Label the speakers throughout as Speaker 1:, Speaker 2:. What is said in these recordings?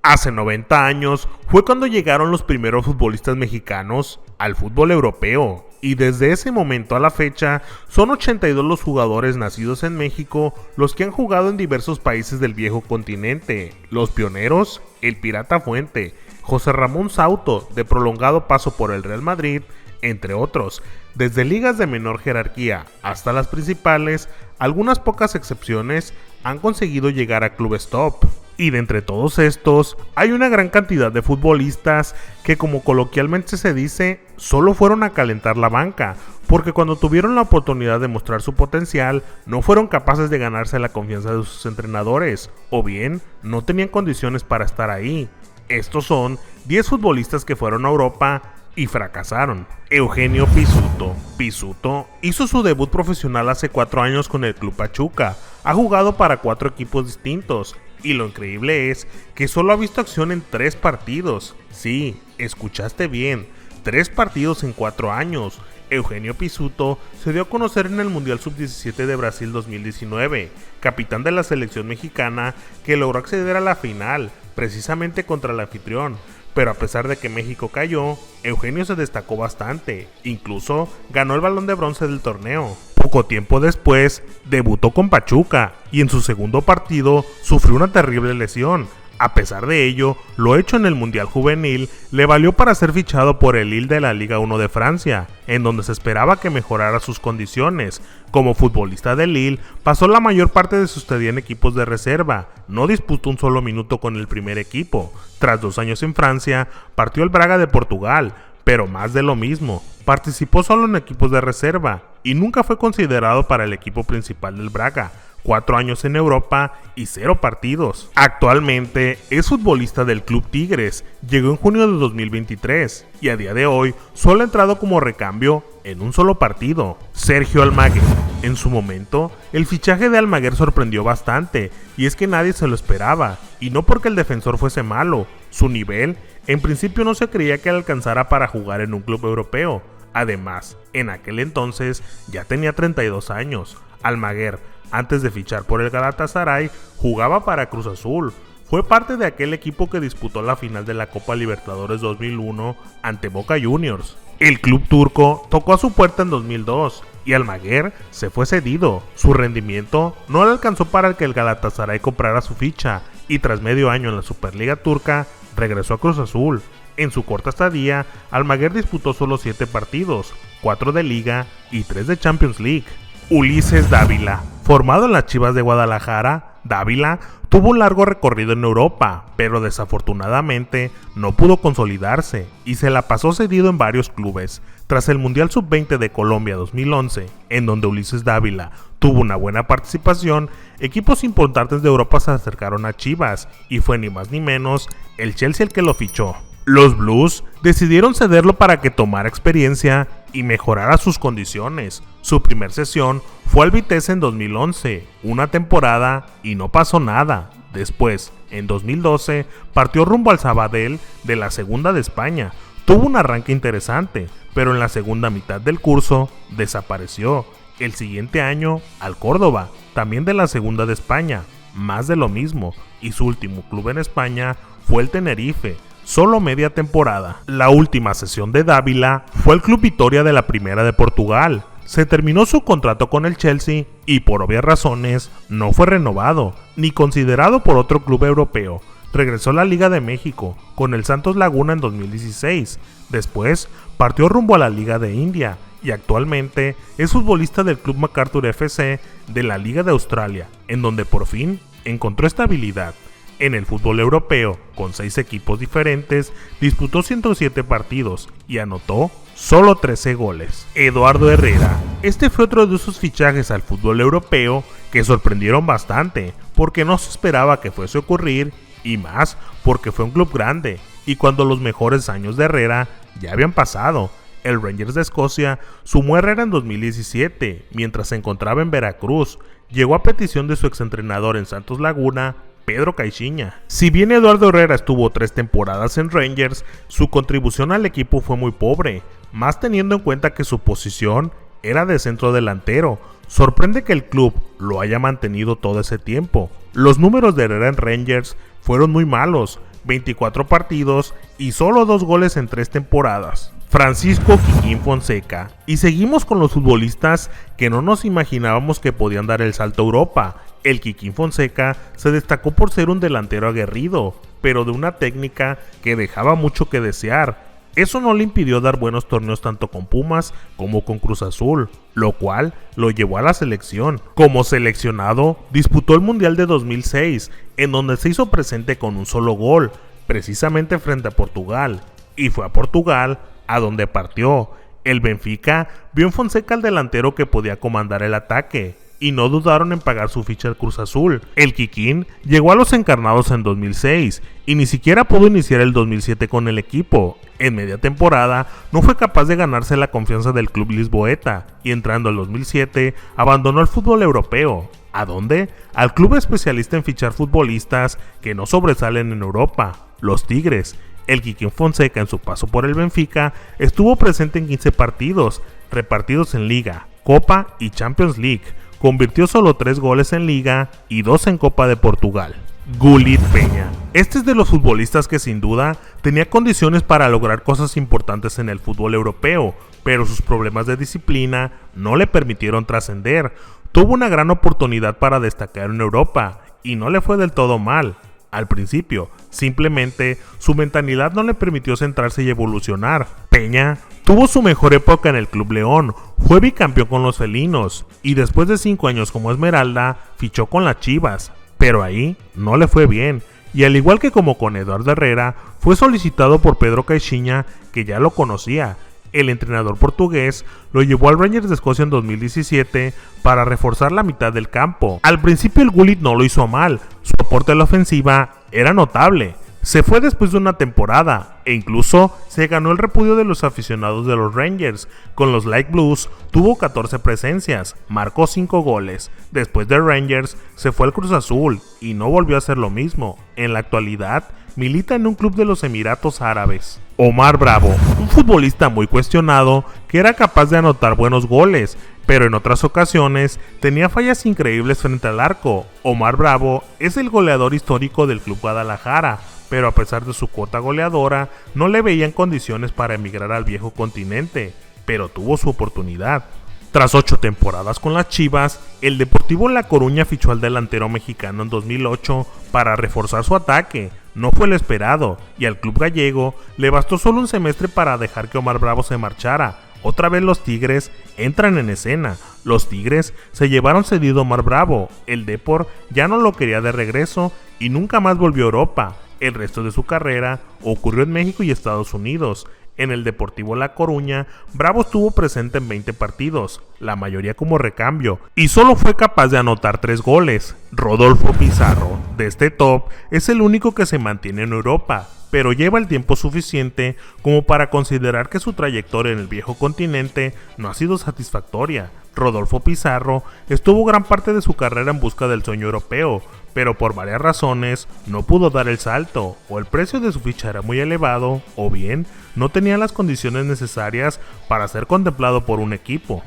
Speaker 1: Hace 90 años fue cuando llegaron los primeros futbolistas mexicanos al fútbol europeo, y desde ese momento a la fecha son 82 los jugadores nacidos en México los que han jugado en diversos países del viejo continente. Los pioneros, el Pirata Fuente, José Ramón Sauto, de prolongado paso por el Real Madrid, entre otros. Desde ligas de menor jerarquía hasta las principales, algunas pocas excepciones han conseguido llegar a clubes top. Y de entre todos estos, hay una gran cantidad de futbolistas que, como coloquialmente se dice, solo fueron a calentar la banca, porque cuando tuvieron la oportunidad de mostrar su potencial, no fueron capaces de ganarse la confianza de sus entrenadores, o bien, no tenían condiciones para estar ahí. Estos son 10 futbolistas que fueron a Europa y fracasaron. Eugenio Pizzuto. Pizzuto hizo su debut profesional hace 4 años con el Club Pachuca. Ha jugado para 4 equipos distintos. Y lo increíble es que solo ha visto acción en 3 partidos. Sí, escuchaste bien, 3 partidos en 4 años. Eugenio Pizzuto se dio a conocer en el Mundial Sub-17 de Brasil 2019, capitán de la selección mexicana que logró acceder a la final, precisamente contra el anfitrión. Pero a pesar de que México cayó, Eugenio se destacó bastante, incluso ganó el balón de bronce del torneo. Poco tiempo después, debutó con Pachuca y en su segundo partido sufrió una terrible lesión. A pesar de ello, lo hecho en el Mundial Juvenil le valió para ser fichado por el Lille de la Liga 1 de Francia, en donde se esperaba que mejorara sus condiciones. Como futbolista del Lille, pasó la mayor parte de su estadía en equipos de reserva, no disputó un solo minuto con el primer equipo. Tras 2 años en Francia, partió al Braga de Portugal, pero más de lo mismo, participó solo en equipos de reserva y nunca fue considerado para el equipo principal del Braga. 4 años en Europa y 0 partidos. Actualmente es futbolista del Club Tigres, llegó en junio de 2023 y a día de hoy solo ha entrado como recambio en un solo partido. Sergio Almaguer. En su momento, el fichaje de Almaguer sorprendió bastante, y es que nadie se lo esperaba, y no porque el defensor fuese malo. Su nivel, en principio no se creía que alcanzara para jugar en un club europeo. Además, en aquel entonces ya tenía 32 años. Almaguer, antes de fichar por el Galatasaray, jugaba para Cruz Azul. Fue parte de aquel equipo que disputó la final de la Copa Libertadores 2001 ante Boca Juniors. El club turco tocó a su puerta en 2002 y Almaguer se fue cedido. Su rendimiento no le alcanzó para que el Galatasaray comprara su ficha y tras medio año en la Superliga turca regresó a Cruz Azul. En su corta estadía, Almaguer disputó solo 7 partidos, 4 de Liga y 3 de Champions League. Ulises Dávila. Formado en las Chivas de Guadalajara, Dávila tuvo un largo recorrido en Europa, pero desafortunadamente no pudo consolidarse y se la pasó cedido en varios clubes. Tras el Mundial Sub-20 de Colombia 2011, en donde Ulises Dávila tuvo una buena participación, equipos importantes de Europa se acercaron a Chivas y fue ni más ni menos el Chelsea el que lo fichó. Los Blues decidieron cederlo para que tomara experiencia y mejorara sus condiciones. Su primer sesión fue al Vitesse en 2011, una temporada y no pasó nada. Después, en 2012, partió rumbo al Sabadell de la Segunda de España. Tuvo un arranque interesante, pero en la segunda mitad del curso desapareció. El siguiente año al Córdoba, también de la Segunda de España, más de lo mismo, y su último club en España fue el Tenerife. Solo media temporada. La última sesión de Dávila fue el Club Vitória de la Primera de Portugal. Se terminó su contrato con el Chelsea y por obvias razones no fue renovado ni considerado por otro club europeo. Regresó a la Liga de México con el Santos Laguna en 2016. Después partió rumbo a la Liga de India y actualmente es futbolista del Club MacArthur FC de la Liga de Australia, en donde por fin encontró estabilidad. En el fútbol europeo, con 6 equipos diferentes, disputó 107 partidos y anotó solo 13 goles. Eduardo Herrera. Este fue otro de sus fichajes al fútbol europeo que sorprendieron bastante, porque no se esperaba que fuese a ocurrir, y más porque fue un club grande, y cuando los mejores años de Herrera ya habían pasado. El Rangers de Escocia sumó a Herrera en 2017, mientras se encontraba en Veracruz. Llegó a petición de su exentrenador en Santos Laguna, Pedro Caixinha. Si bien Eduardo Herrera estuvo 3 temporadas en Rangers, su contribución al equipo fue muy pobre, más teniendo en cuenta que su posición era de centro delantero. Sorprende que el club lo haya mantenido todo ese tiempo. Los números de Herrera en Rangers fueron muy malos, 24 partidos y solo 2 goles en 3 temporadas. Francisco Kikín Fonseca. Y seguimos con los futbolistas que no nos imaginábamos que podían dar el salto a Europa. El Kikín Fonseca se destacó por ser un delantero aguerrido, pero de una técnica que dejaba mucho que desear. Eso no le impidió dar buenos torneos tanto con Pumas como con Cruz Azul, lo cual lo llevó a la selección. Como seleccionado, disputó el Mundial de 2006, en donde se hizo presente con un solo gol, precisamente frente a Portugal, y fue a Portugal a donde partió. El Benfica vio en Fonseca al delantero que podía comandar el ataque, y no dudaron en pagar su ficha al Cruz Azul. El Kikín llegó a los encarnados en 2006 y ni siquiera pudo iniciar el 2007 con el equipo. En media temporada no fue capaz de ganarse la confianza del club lisboeta y entrando al 2007 abandonó el fútbol europeo. ¿A dónde? Al club especialista en fichar futbolistas que no sobresalen en Europa, los Tigres. El Kikín Fonseca en su paso por el Benfica estuvo presente en 15 partidos, repartidos en Liga, Copa y Champions League. Convirtió solo 3 goles en Liga y 2 en Copa de Portugal. Gullit Peña. Este es de los futbolistas que sin duda tenía condiciones para lograr cosas importantes en el fútbol europeo, pero sus problemas de disciplina no le permitieron trascender. Tuvo una gran oportunidad para destacar en Europa y no le fue del todo mal. Al principio, simplemente su mentalidad no le permitió centrarse y evolucionar. Peña tuvo su mejor época en el Club León, fue bicampeón con los felinos y después de 5 años como Esmeralda, fichó con las Chivas, pero ahí no le fue bien. Y al igual que como con Eduardo Herrera, fue solicitado por Pedro Caixinha, que ya lo conocía. El entrenador portugués lo llevó al Rangers de Escocia en 2017 para reforzar la mitad del campo. Al principio el Gullit no lo hizo mal, su aporte a la ofensiva era notable. Se fue después de una temporada e incluso se ganó el repudio de los aficionados de los Rangers. Con los Light Blues tuvo 14 presencias, marcó 5 goles. Después de Rangers se fue al Cruz Azul y no volvió a hacer lo mismo. En la actualidad milita en un club de los Emiratos Árabes. Omar Bravo, un futbolista muy cuestionado que era capaz de anotar buenos goles, pero en otras ocasiones tenía fallas increíbles frente al arco. Omar Bravo es el goleador histórico del Club Guadalajara, pero a pesar de su cuota goleadora, no le veían condiciones para emigrar al viejo continente, pero tuvo su oportunidad. Tras 8 temporadas con las Chivas, el Deportivo La Coruña fichó al delantero mexicano en 2008 para reforzar su ataque. No fue lo esperado, y al club gallego le bastó solo un semestre para dejar que Omar Bravo se marchara. Otra vez los Tigres entran en escena. Los Tigres se llevaron cedido a Omar Bravo. El Depor ya no lo quería de regreso y nunca más volvió a Europa. El resto de su carrera ocurrió en México y Estados Unidos. En el Deportivo La Coruña, Bravo estuvo presente en 20 partidos, la mayoría como recambio, y solo fue capaz de anotar 3 goles. Rodolfo Pizarro, de este top, es el único que se mantiene en Europa, pero lleva el tiempo suficiente como para considerar que su trayectoria en el viejo continente no ha sido satisfactoria. Rodolfo Pizarro estuvo gran parte de su carrera en busca del sueño europeo, pero por varias razones no pudo dar el salto, o el precio de su ficha era muy elevado, o bien no tenía las condiciones necesarias para ser contemplado por un equipo.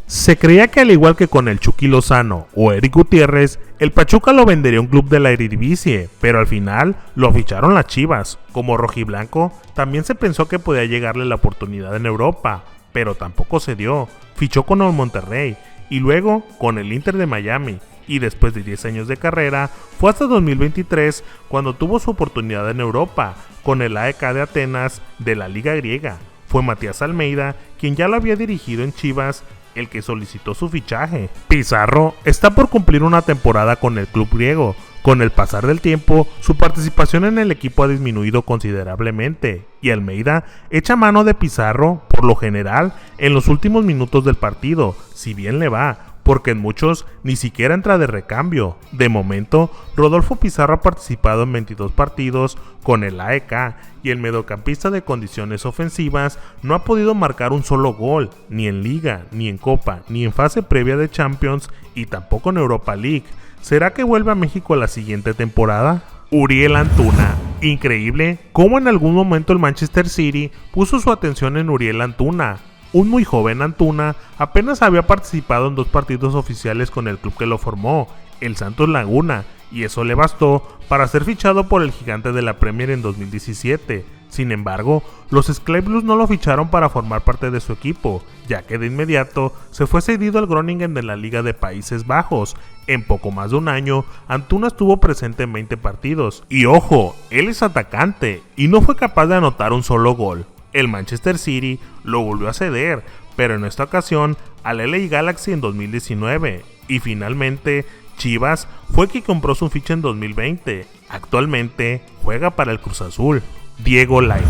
Speaker 1: Se creía que al igual que con el Chucky Lozano o Eric Gutiérrez, el Pachuca lo vendería a un club de la Eredivisie, pero al final lo ficharon las Chivas. Como rojiblanco, también se pensó que podía llegarle la oportunidad en Europa, pero tampoco se dio. Fichó con el Monterrey y luego con el Inter de Miami, y después de 10 años de carrera, fue hasta 2023 cuando tuvo su oportunidad en Europa, con el AEK de Atenas de la Liga Griega. Fue Matías Almeida, quien ya lo había dirigido en Chivas, el que solicitó su fichaje. Pizarro está por cumplir una temporada con el club griego. Con el pasar del tiempo, su participación en el equipo ha disminuido considerablemente, y Almeida echa mano de Pizarro, por lo general, en los últimos minutos del partido, si bien le va, porque en muchos ni siquiera entra de recambio. De momento, Rodolfo Pizarro ha participado en 22 partidos con el AEK y el mediocampista de condiciones ofensivas no ha podido marcar un solo gol, ni en Liga, ni en Copa, ni en fase previa de Champions y tampoco en Europa League. ¿Será que vuelve a México la siguiente temporada? Uriel Antuna. Increíble cómo en algún momento el Manchester City puso su atención en Uriel Antuna. Un muy joven Antuna apenas había participado en 2 partidos oficiales con el club que lo formó, el Santos Laguna, y eso le bastó para ser fichado por el gigante de la Premier en 2017. Sin embargo, los Sky Blues no lo ficharon para formar parte de su equipo, ya que de inmediato se fue cedido al Groningen de la Liga de Países Bajos. En poco más de un año, Antuna estuvo presente en 20 partidos. Y ojo, él es atacante y no fue capaz de anotar un solo gol. El Manchester City lo volvió a ceder, pero en esta ocasión al LA Galaxy en 2019. Y finalmente, Chivas fue quien compró su ficha en 2020. Actualmente juega para el Cruz Azul. Diego Lainez,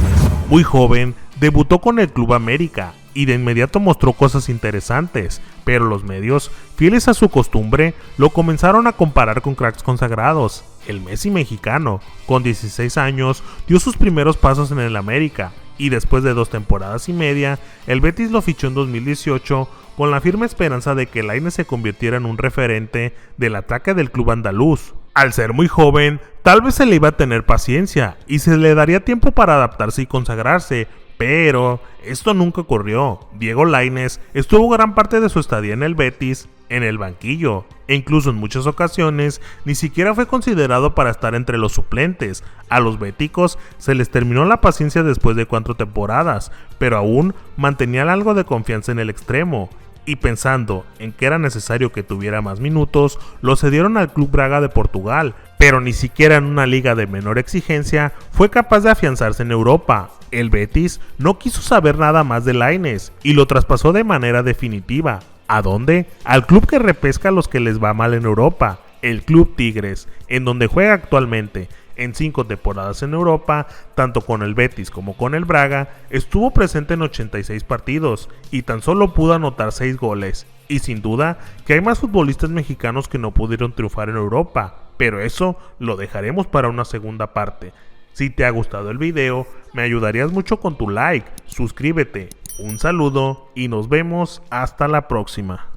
Speaker 1: muy joven, debutó con el Club América y de inmediato mostró cosas interesantes, pero los medios, fieles a su costumbre, lo comenzaron a comparar con cracks consagrados. El Messi mexicano, con 16 años, dio sus primeros pasos en el América y después de 2 temporadas y media, el Betis lo fichó en 2018 con la firme esperanza de que Lainez se convirtiera en un referente del ataque del club andaluz. Al ser muy joven, tal vez se le iba a tener paciencia y se le daría tiempo para adaptarse y consagrarse, pero esto nunca ocurrió. Diego Lainez estuvo gran parte de su estadía en el Betis en el banquillo, e incluso en muchas ocasiones ni siquiera fue considerado para estar entre los suplentes. A los béticos se les terminó la paciencia después de 4 temporadas, pero aún mantenían algo de confianza en el extremo. Y pensando en que era necesario que tuviera más minutos, lo cedieron al Club Braga de Portugal, pero ni siquiera en una liga de menor exigencia fue capaz de afianzarse en Europa. El Betis no quiso saber nada más de Lainez y lo traspasó de manera definitiva. ¿A dónde? Al club que repesca a los que les va mal en Europa, el Club Tigres, en donde juega actualmente. En 5 temporadas en Europa, tanto con el Betis como con el Braga, estuvo presente en 86 partidos y tan solo pudo anotar 6 goles. Y sin duda que hay más futbolistas mexicanos que no pudieron triunfar en Europa, pero eso lo dejaremos para una segunda parte. Si te ha gustado el video, me ayudarías mucho con tu like, suscríbete, un saludo y nos vemos hasta la próxima.